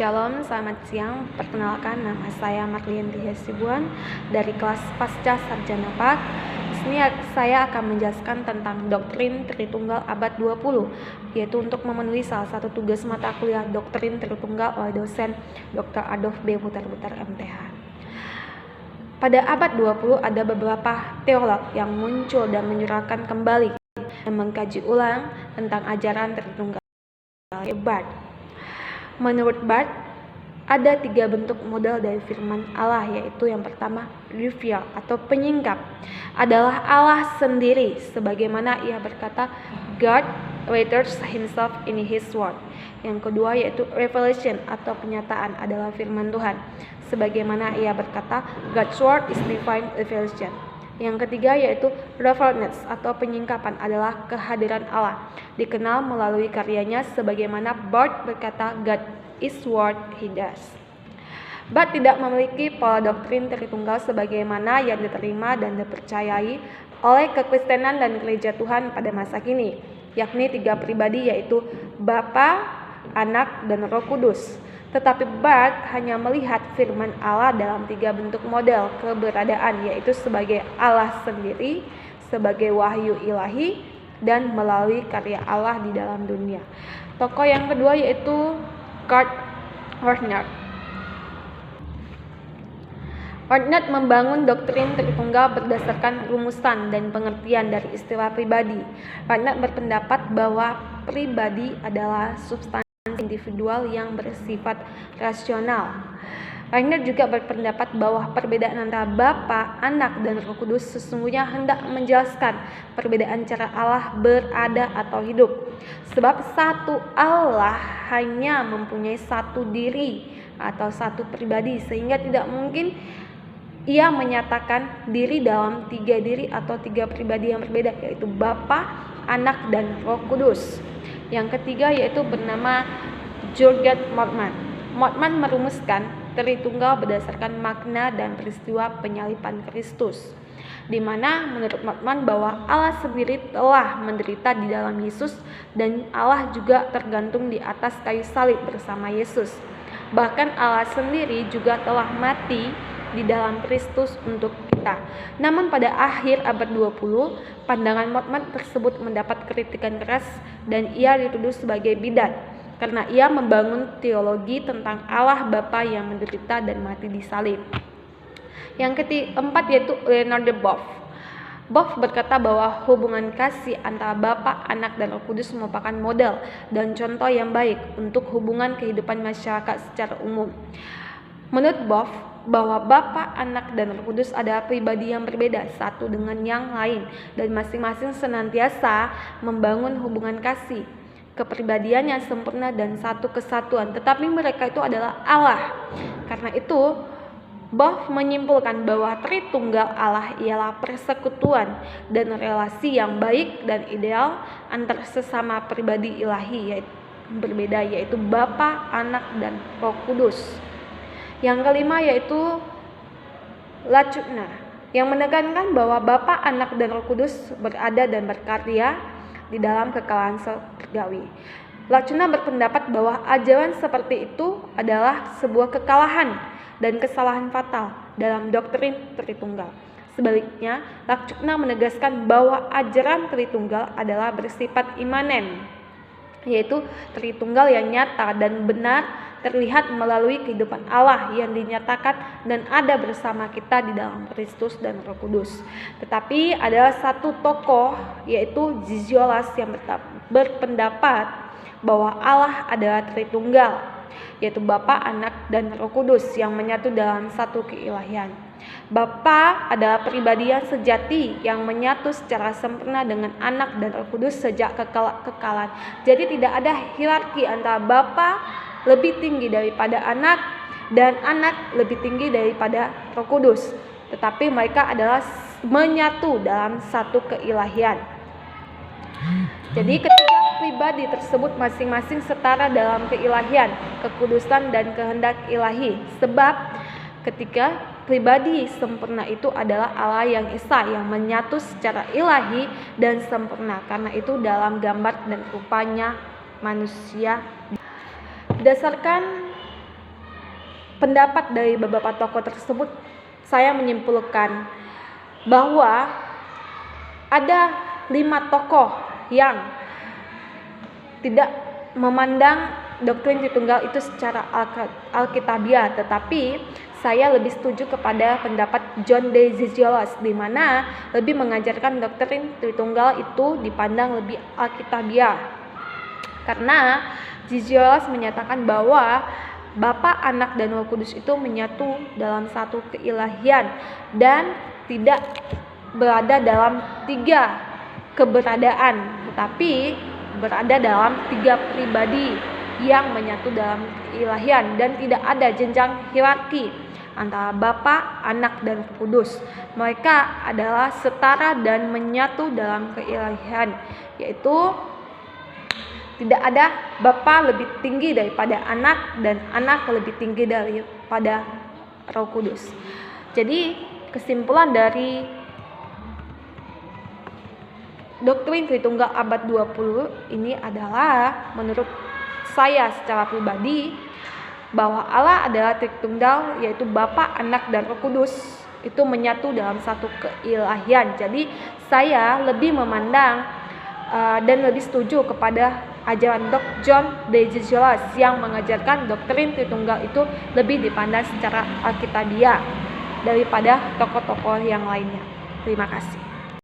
Shalom, selamat siang. Perkenalkan, nama saya Marlianti Hesibuan dari kelas Pasca Sarjana PAK. Di sini saya akan menjelaskan tentang doktrin Tritunggal abad 20, yaitu untuk memenuhi salah satu tugas mata kuliah doktrin Tritunggal oleh dosen Dr. Adolf B. Butar-Butar MTH. Pada abad 20 ada beberapa teolog yang muncul dan menyuarakan kembali dan mengkaji ulang tentang ajaran Tritunggal. Barth. Menurut Barth, ada 3 bentuk model dari firman Allah, yaitu yang pertama, reveal atau penyingkap, adalah Allah sendiri, sebagaimana ia berkata, God reveals himself in his word. Yang kedua yaitu revelation atau penyataan, adalah firman Tuhan, sebagaimana ia berkata, God's word is divine revelation. Yang ketiga yaitu revealness atau penyingkapan, adalah kehadiran Allah, dikenal melalui karyanya, sebagaimana Barth berkata, God is what he does. Barth tidak memiliki pola doktrin Tritunggal sebagaimana yang diterima dan dipercayai oleh kekristenan dan gereja Tuhan pada masa kini, yakni 3 pribadi, yaitu Bapa, Anak, dan Roh Kudus. Tetapi Barth hanya melihat firman Allah dalam 3 bentuk model keberadaan, yaitu sebagai Allah sendiri, sebagai wahyu ilahi, dan melalui karya Allah di dalam dunia. Tokoh yang kedua yaitu Kurt Wagner. Wagner membangun doktrin Tritunggal berdasarkan rumusan dan pengertian dari istilah pribadi. Wagner berpendapat bahwa pribadi adalah substansi individual yang bersifat rasional. Wagner juga berpendapat bahwa perbedaan antara Bapa, Anak, dan Roh Kudus sesungguhnya hendak menjelaskan perbedaan cara Allah berada atau hidup. Sebab satu Allah hanya mempunyai satu diri atau satu pribadi, sehingga tidak mungkin ia menyatakan diri dalam 3 diri atau 3 pribadi yang berbeda, yaitu Bapa, Anak, dan Roh Kudus. Yang ketiga yaitu bernama Jurgen Moltmann. Moltmann merumuskan Tritunggal berdasarkan makna dan peristiwa penyaliban Kristus, di mana menurut Moltmann bahwa Allah sendiri telah menderita di dalam Yesus dan Allah juga tergantung di atas kayu salib bersama Yesus. Bahkan Allah sendiri juga telah mati di dalam Kristus untuk kita. Namun pada akhir abad 20, pandangan Moltmann tersebut mendapat kritikan keras dan ia dituduh sebagai bidat karena ia membangun teologi tentang Allah Bapa yang menderita dan mati di salib. Yang keempat yaitu Leonard Boff. Boff berkata bahwa hubungan kasih antara Bapa, Anak, dan Roh Kudus merupakan model dan contoh yang baik untuk hubungan kehidupan masyarakat secara umum. Menurut Boff, bahwa Bapa, Anak, dan Roh Kudus adalah pribadi yang berbeda satu dengan yang lain dan masing-masing senantiasa membangun hubungan kasih, kepribadian yang sempurna dan satu kesatuan, tetapi mereka itu adalah Allah. Karena itu, Boff menyimpulkan bahwa Tritunggal Allah ialah persekutuan dan relasi yang baik dan ideal antara sesama pribadi ilahi yaitu berbeda, yaitu Bapa, Anak, dan Roh Kudus. Yang kelima yaitu Lacuna, yang menekankan bahwa Bapa, Anak, dan Roh Kudus berada dan berkarya di dalam kekalahan surgawi. Lacuna berpendapat bahwa ajaran seperti itu adalah sebuah kekalahan dan kesalahan fatal dalam doktrin Tritunggal. Sebaliknya, Lacuna menegaskan bahwa ajaran Tritunggal adalah bersifat imanen, yaitu Tritunggal yang nyata dan benar terlihat melalui kehidupan Allah yang dinyatakan dan ada bersama kita di dalam Kristus dan Roh Kudus. Tetapi ada satu tokoh yaitu Ziziolas yang berpendapat bahwa Allah adalah Tritunggal, yaitu Bapa, Anak, dan Roh Kudus yang menyatu dalam satu keilahian. Bapa adalah pribadi yang sejati yang menyatu secara sempurna dengan Anak dan Roh Kudus sejak kekalan. Jadi tidak ada hierarki antara Bapa lebih tinggi daripada Anak dan Anak lebih tinggi daripada Roh Kudus, tetapi mereka adalah menyatu dalam satu keilahian. Jadi ketiga pribadi tersebut masing-masing setara dalam keilahian, kekudusan, dan kehendak ilahi. Sebab ketika pribadi sempurna itu adalah Allah yang esa, yang menyatu secara ilahi dan sempurna. Karena itu dalam gambar dan rupanya manusia. Berdasarkan pendapat dari beberapa tokoh tersebut, saya menyimpulkan bahwa ada 5 tokoh yang tidak memandang doktrin Tritunggal itu secara alkitabiah, tetapi saya lebih setuju kepada pendapat John de Zizioulas, di mana lebih mengajarkan doktrin Tritunggal itu dipandang lebih alkitabiah. Karena Zizioulas menyatakan bahwa Bapa, Anak, dan Roh Kudus itu menyatu dalam satu keilahian dan tidak berada dalam 3 keberadaan, tetapi berada dalam 3 pribadi yang menyatu dalam keilahian, dan tidak ada jenjang hierarki antara Bapa, Anak, dan Roh Kudus. Mereka adalah setara dan menyatu dalam keilahian, yaitu tidak ada Bapa lebih tinggi daripada Anak dan Anak lebih tinggi daripada Roh Kudus. Jadi kesimpulan dari doktrin Tritunggal abad 20 ini adalah, menurut saya secara pribadi, bahwa Allah adalah Tritunggal, yaitu Bapa, Anak, dan Roh Kudus itu menyatu dalam satu keilahian. Jadi saya lebih memandang dan lebih setuju kepada ajaran John de Zizioulas yang mengajarkan doktrin Tritunggal itu lebih dipandang secara alkitabiah daripada tokoh-tokoh yang lainnya. Terima kasih.